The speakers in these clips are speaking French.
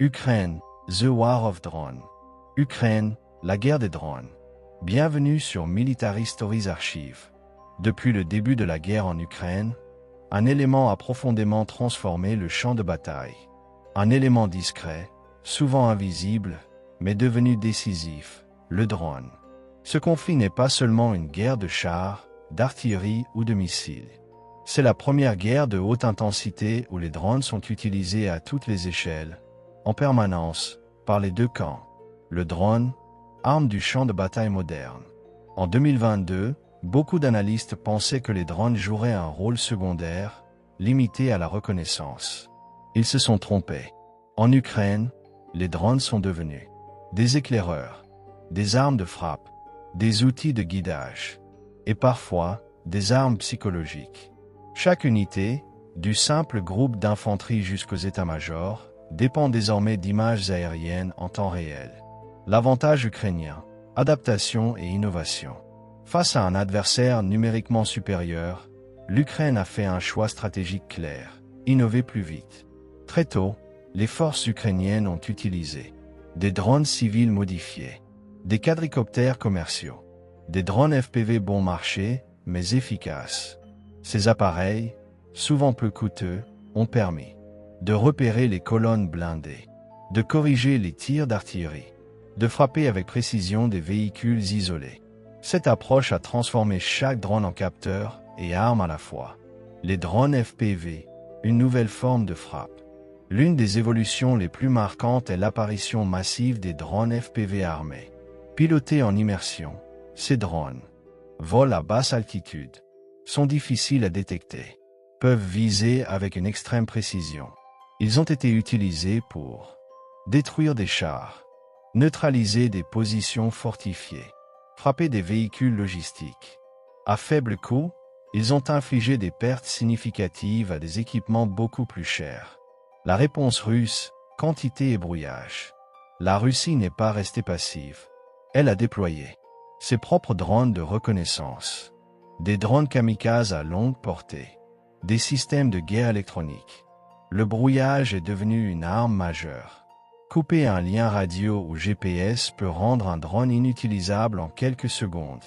Ukraine, The War of Drones. Ukraine, la guerre des drones. Bienvenue sur Military Stories Archive. Depuis le début de la guerre en Ukraine, un élément a profondément transformé le champ de bataille. Un élément discret, souvent invisible, mais devenu décisif, le drone. Ce conflit n'est pas seulement une guerre de chars, d'artillerie ou de missiles. C'est la première guerre de haute intensité où les drones sont utilisés à toutes les échelles, en permanence, par les deux camps. Le drone, arme du champ de bataille moderne. En 2022, beaucoup d'analystes pensaient que les drones joueraient un rôle secondaire, limité à la reconnaissance. Ils se sont trompés. En Ukraine, les drones sont devenus des éclaireurs, des armes de frappe, des outils de guidage, et parfois des armes psychologiques. Chaque unité, du simple groupe d'infanterie jusqu'aux états-majors, dépend désormais d'images aériennes en temps réel. L'avantage ukrainien, adaptation et innovation. Face à un adversaire numériquement supérieur, l'Ukraine a fait un choix stratégique clair, innover plus vite. Très tôt, les forces ukrainiennes ont utilisé des drones civils modifiés, des quadricoptères commerciaux, des drones FPV bon marché, mais efficaces. Ces appareils, souvent peu coûteux, ont permis de repérer les colonnes blindées, de corriger les tirs d'artillerie, de frapper avec précision des véhicules isolés. Cette approche a transformé chaque drone en capteur et arme à la fois. Les drones FPV, une nouvelle forme de frappe. L'une des évolutions les plus marquantes est l'apparition massive des drones FPV armés. Pilotés en immersion, ces drones volent à basse altitude, sont difficiles à détecter, peuvent viser avec une extrême précision. Ils ont été utilisés pour détruire des chars, neutraliser des positions fortifiées, frapper des véhicules logistiques. À faible coût, ils ont infligé des pertes significatives à des équipements beaucoup plus chers. La réponse russe, quantité et brouillage. La Russie n'est pas restée passive. Elle a déployé ses propres drones de reconnaissance, des drones kamikazes à longue portée, des systèmes de guerre électronique. Le brouillage est devenu une arme majeure. Couper un lien radio ou GPS peut rendre un drone inutilisable en quelques secondes.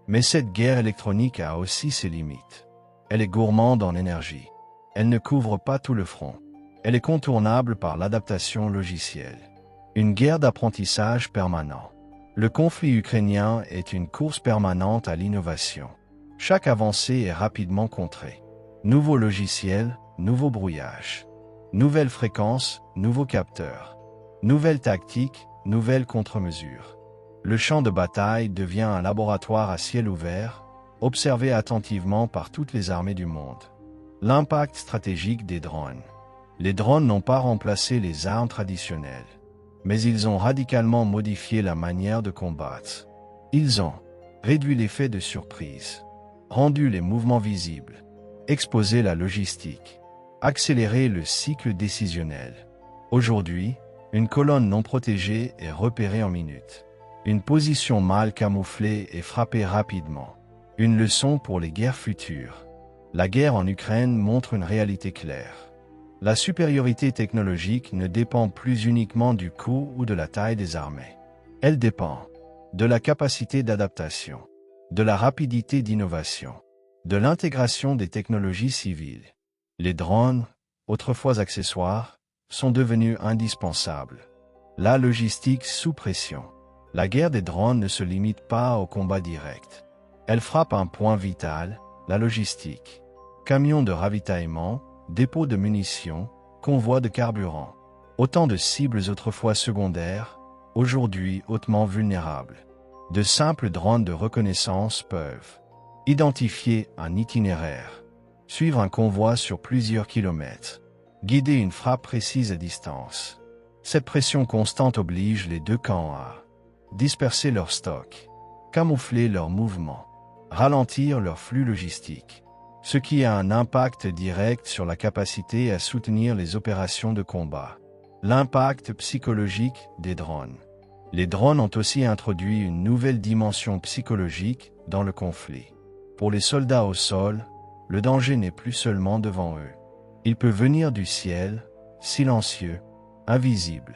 Mais cette guerre électronique a aussi ses limites. Elle est gourmande en énergie. Elle ne couvre pas tout le front. Elle est contournable par l'adaptation logicielle. Une guerre d'apprentissage permanent. Le conflit ukrainien est une course permanente à l'innovation. Chaque avancée est rapidement contrée. Nouveau logiciel, nouveau brouillage. Nouvelles fréquences, nouveaux capteurs. Nouvelles tactiques, nouvelles contre-mesures. Le champ de bataille devient un laboratoire à ciel ouvert, observé attentivement par toutes les armées du monde. L'impact stratégique des drones. Les drones n'ont pas remplacé les armes traditionnelles, mais ils ont radicalement modifié la manière de combattre. Ils ont réduit l'effet de surprise, rendu les mouvements visibles, exposé la logistique, accéléré le cycle décisionnel. Aujourd'hui, une colonne non protégée est repérée en minutes. Une position mal camouflée est frappée rapidement. Une leçon pour les guerres futures. La guerre en Ukraine montre une réalité claire. La supériorité technologique ne dépend plus uniquement du coût ou de la taille des armées. Elle dépend de la capacité d'adaptation, de la rapidité d'innovation, de l'intégration des technologies civiles. Les drones, autrefois accessoires, sont devenus indispensables. La logistique sous pression. La guerre des drones ne se limite pas au combat direct. Elle frappe un point vital, la logistique. Camions de ravitaillement, dépôts de munitions, convois de carburant. Autant de cibles autrefois secondaires, aujourd'hui hautement vulnérables. De simples drones de reconnaissance peuvent identifier un itinéraire, suivre un convoi sur plusieurs kilomètres, guider une frappe précise à distance. Cette pression constante oblige les deux camps à disperser leurs stocks, camoufler leurs mouvements, ralentir leur flux logistique, ce qui a un impact direct sur la capacité à soutenir les opérations de combat. L'impact psychologique des drones. Les drones ont aussi introduit une nouvelle dimension psychologique dans le conflit. Pour les soldats au sol, le danger n'est plus seulement devant eux. Il peut venir du ciel, silencieux, invisible.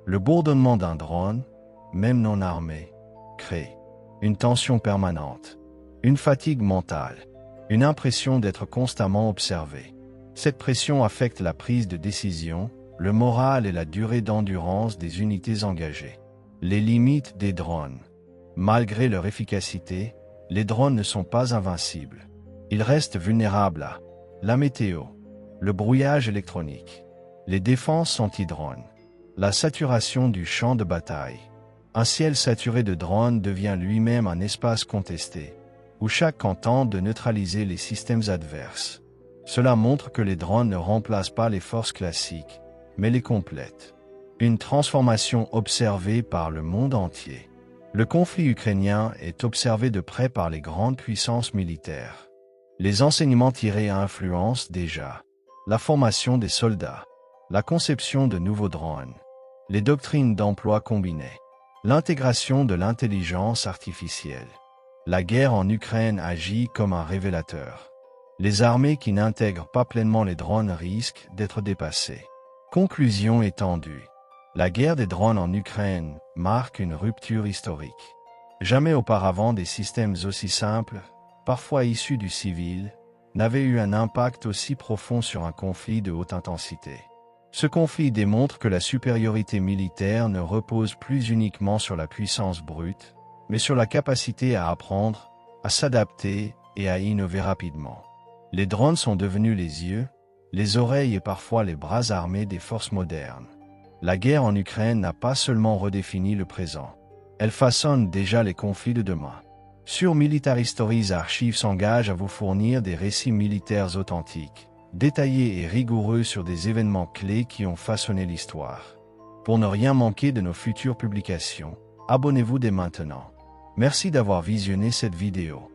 Le bourdonnement d'un drone, même non armé, crée une tension permanente, une fatigue mentale, une impression d'être constamment observé. Cette pression affecte la prise de décision, le moral et la durée d'endurance des unités engagées. Les limites des drones. Malgré leur efficacité, les drones ne sont pas invincibles. Ils restent vulnérables à la météo, le brouillage électronique, les défenses anti-drones, la saturation du champ de bataille. Un ciel saturé de drones devient lui-même un espace contesté, où chaque camp tente de neutraliser les systèmes adverses. Cela montre que les drones ne remplacent pas les forces classiques, mais les complètent. Une transformation observée par le monde entier. Le conflit ukrainien est observé de près par les grandes puissances militaires. Les enseignements tirés influencent déjà la formation des soldats, la conception de nouveaux drones, les doctrines d'emploi combinées, l'intégration de l'intelligence artificielle. La guerre en Ukraine agit comme un révélateur. Les armées qui n'intègrent pas pleinement les drones risquent d'être dépassées. Conclusion étendue. La guerre des drones en Ukraine marque une rupture historique. Jamais auparavant des systèmes aussi simples, parfois issus du civil, n'avaient eu un impact aussi profond sur un conflit de haute intensité. Ce conflit démontre que la supériorité militaire ne repose plus uniquement sur la puissance brute, mais sur la capacité à apprendre, à s'adapter et à innover rapidement. Les drones sont devenus les yeux, les oreilles et parfois les bras armés des forces modernes. La guerre en Ukraine n'a pas seulement redéfini le présent, elle façonne déjà les conflits de demain. Sur Military Stories Archive s'engage à vous fournir des récits militaires authentiques, détaillés et rigoureux sur des événements clés qui ont façonné l'histoire. Pour ne rien manquer de nos futures publications, abonnez-vous dès maintenant. Merci d'avoir visionné cette vidéo.